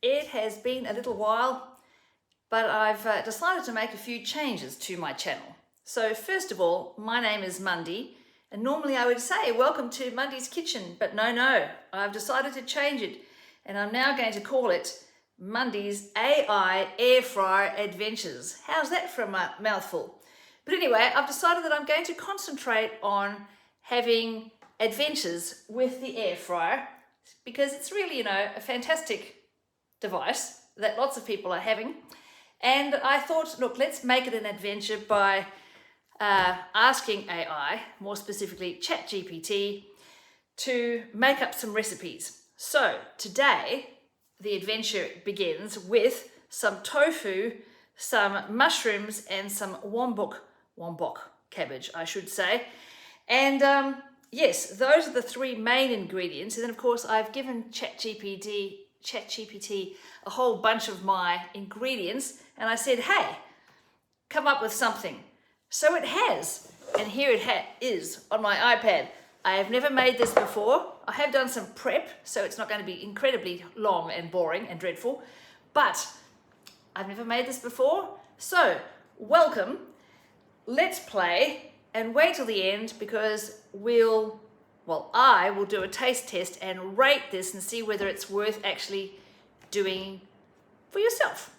It has been a little while, but I've decided to make a few changes to my channel. So first of all, my name is Mundy, and normally I would say welcome to Mundy's Kitchen, but no, I've decided to change it, and I'm now going to call it Mundy's AI AirFryer Adventures. How's that for a mouthful? But anyway, I've decided that I'm going to concentrate on having adventures with the air fryer because it's really, a fantastic device that lots of people are having. And I thought, look, let's make it an adventure by asking AI, more specifically Chat GPT, to make up some recipes. So today, the adventure begins with some tofu, some mushrooms, and some wombok cabbage, I should say. And yes, those are the three main ingredients. And then, of course, I've given Chat GPT a whole bunch of my ingredients, and I said, hey, come up with something. So it has, and here it is on my iPad. I have never made this before. I have done some prep, so it's not going to be incredibly long and boring and dreadful, but I've never made this before. So welcome, let's play, and wait till the end because I will do a taste test and rate this and see whether it's worth actually doing for yourself.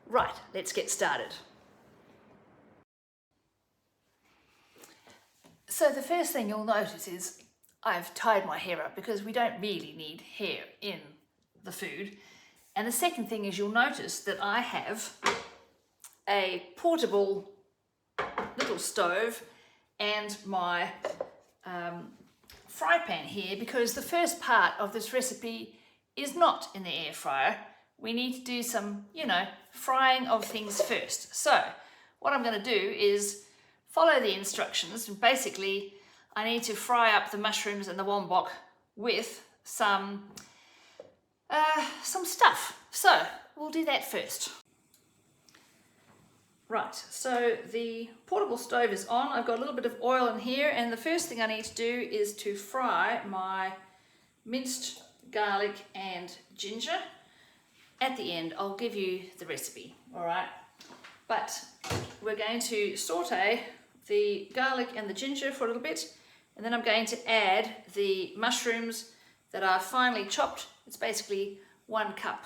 Right, let's get started. So the first thing you'll notice is I've tied my hair up because we don't really need hair in the food. And the second thing is you'll notice that I have a portable little stove and my fry pan here because the first part of this recipe is not in the air fryer. We need to do some, frying of things first. So what I'm going to do is follow the instructions, and basically I need to fry up the mushrooms and the wombok with some stuff. So we'll do that first. Right, so the portable stove is on. I've got a little bit of oil in here, and the first thing I need to do is to fry my minced garlic and ginger. At the end, I'll give you the recipe, all right? But we're going to saute the garlic and the ginger for a little bit, and then I'm going to add the mushrooms that are finely chopped. It's basically 1 cup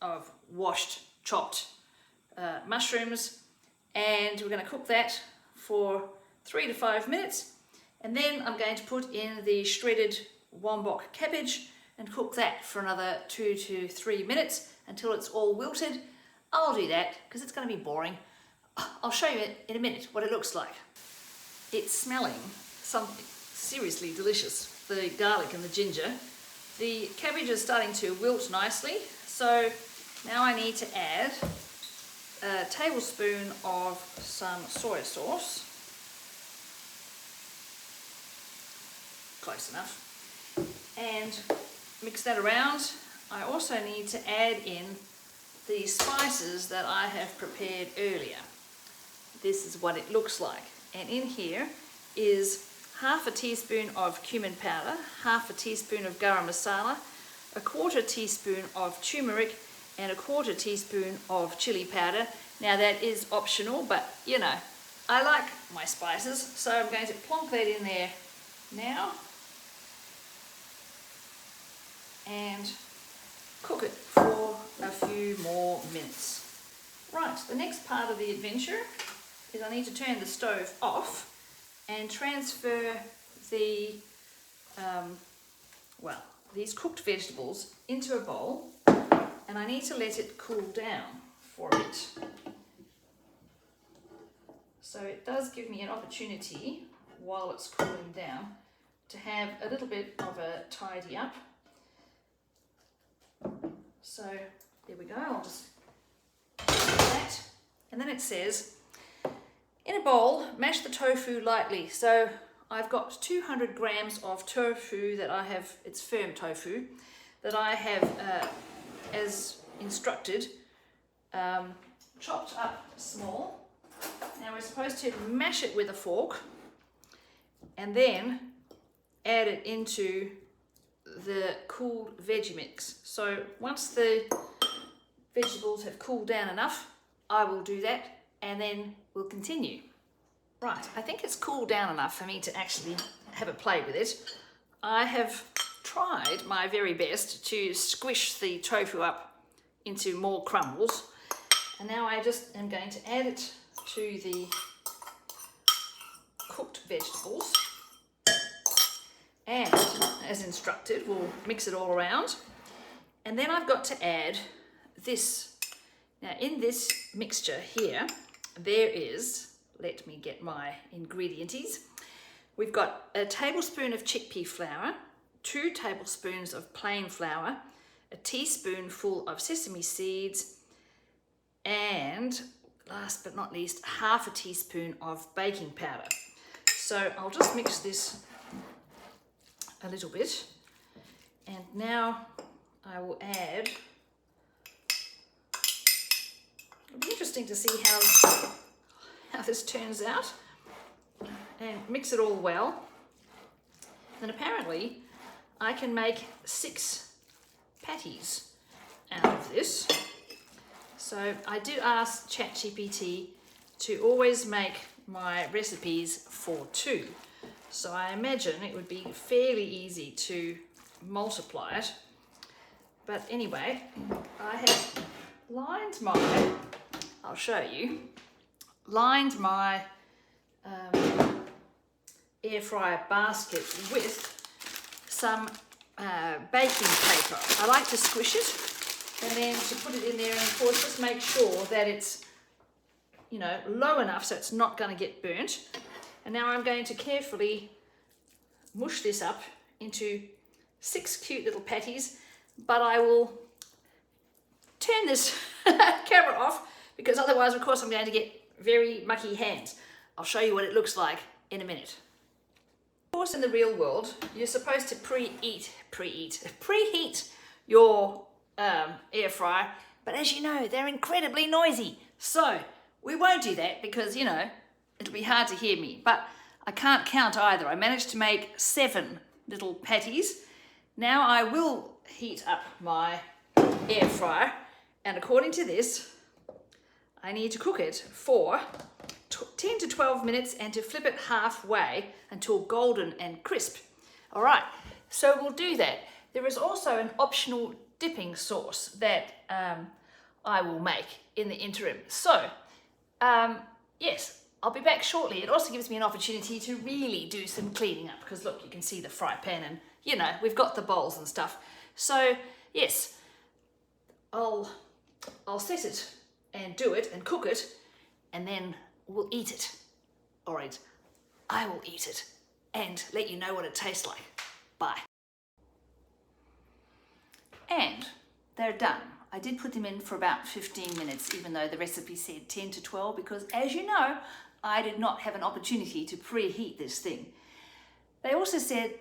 of washed, chopped mushrooms, and we're going to cook that for 3 to 5 minutes, and then I'm going to put in the shredded wombok cabbage and cook that for another 2 to 3 minutes until it's all wilted. I'll do that because it's going to be boring. I'll show you in a minute what it looks like. It's smelling something seriously delicious, the garlic and the ginger. The cabbage is starting to wilt nicely, so now I need to add a tablespoon of some soy sauce. Close enough. And mix that around. I also need to add in the spices that I have prepared earlier. This is what it looks like. And in here is half a teaspoon of cumin powder, half a teaspoon of garam masala, a 1/4 teaspoon of turmeric, and a 1/4 teaspoon of chili powder. Now that is optional, but I like my spices, so I'm going to plonk that in there now and cook it for a few more minutes. Right, the next part of the adventure is I need to turn the stove off and transfer the these cooked vegetables into a bowl, and I need to let it cool down for a bit. So it does give me an opportunity while it's cooling down to have a little bit of a tidy up. So there we go, I'll just do that. And then it says, in a bowl, mash the tofu lightly. So I've got 200 grams of tofu that I have, it's firm tofu, that I have, as instructed, chopped up small. Now we're supposed to mash it with a fork and then add it into the cooled veggie mix. So once the vegetables have cooled down enough, I will do that and then we'll continue. Right, I think it's cooled down enough for me to actually have a play with it. I have tried my very best to squish the tofu up into more crumbles, and now I just am going to add it to the cooked vegetables, and as instructed, we'll mix it all around, and then I've got to add this. Now in this mixture here, there is, let me get my ingredienties. We've got a tablespoon of chickpea flour, 2 tablespoons of plain flour, a teaspoonful of sesame seeds, and last but not least, half a teaspoon of baking powder. So I'll just mix this a little bit, and now I will add, it'll be interesting to see how this turns out, and mix it all well. Then apparently I can make 6 patties out of this. So I do ask Chat GPT to always make my recipes for 2. So I imagine it would be fairly easy to multiply it. But anyway, I have lined my, I'll show you, lined my air fryer basket with some baking paper. I like to squish it and then to put it in there, and of course just make sure that it's, you know, low enough so it's not going to get burnt. And now I'm going to carefully mush this up into 6 cute little patties, but I will turn this camera off because otherwise of course I'm going to get very mucky hands. I'll show you what it looks like in a minute. Of course, in the real world, you're supposed to preheat your air fryer, but as you know, they're incredibly noisy. So we won't do that because, you know, it'll be hard to hear me, but I can't count either. I managed to make 7 little patties. Now I will heat up my air fryer, and according to this, I need to cook it for 10 to 12 minutes and to flip it halfway until golden and crisp. All right, so we'll do that. There is also an optional dipping sauce that I will make in the interim. So, yes, I'll be back shortly. It also gives me an opportunity to really do some cleaning up because look, you can see the fry pan and, you know, we've got the bowls and stuff. So, yes, I'll set it and do it and cook it, and then we'll eat it. All right, I will eat it and let you know what it tastes like. Bye. And they're done. I did put them in for about 15 minutes, even though the recipe said 10 to 12, because as you know, I did not have an opportunity to preheat this thing. They also said,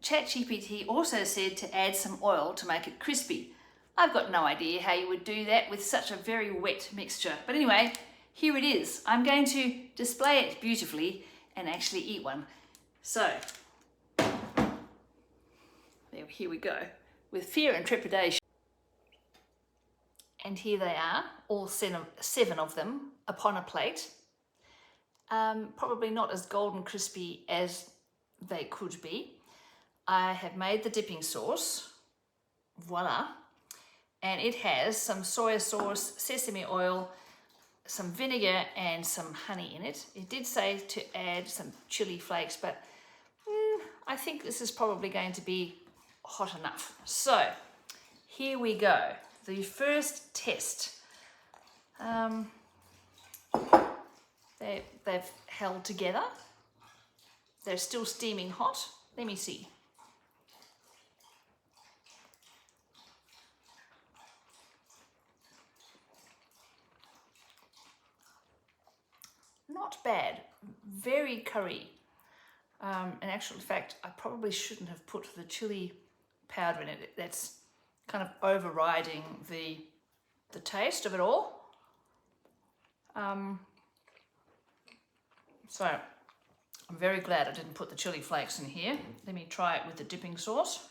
Chat GPT also said to add some oil to make it crispy. I've got no idea how you would do that with such a very wet mixture. But anyway, here it is. I'm going to display it beautifully and actually eat one. So, here we go, with fear and trepidation. And here they are, all 7 of them upon a plate. Probably not as golden crispy as they could be. I have made the dipping sauce, voila. And it has some soy sauce, sesame oil, some vinegar and some honey in it. It did say to add some chili flakes, but I think this is probably going to be hot enough. So here we go. The first test. They've held together. They're still steaming hot. Let me see. Not bad, very curry. In actual fact, I probably shouldn't have put the chili powder in it. That's kind of overriding the taste of it all. So I'm very glad I didn't put the chili flakes in here. Let me try it with the dipping sauce.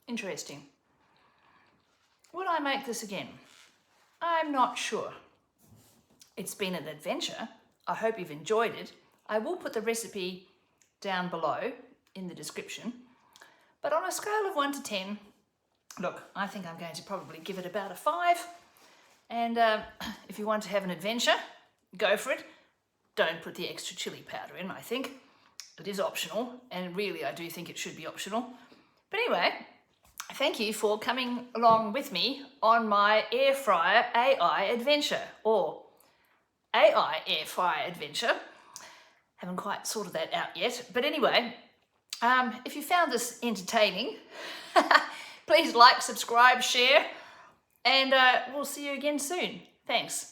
Interesting. Would I make this again? I'm not sure. It's been an adventure. I hope you've enjoyed it. I will put the recipe down below in the description. But on a scale of 1 to 10, look, I think I'm going to probably give it about a 5. And if you want to have an adventure, go for it. Don't put the extra chili powder in, I think. It is optional, and really I do think it should be optional. But anyway, thank you for coming along with me on my AirFryer AI adventure, or AI AirFryer adventure. Haven't quite sorted that out yet. But anyway, if you found this entertaining, please like, subscribe, share, and we'll see you again soon. Thanks.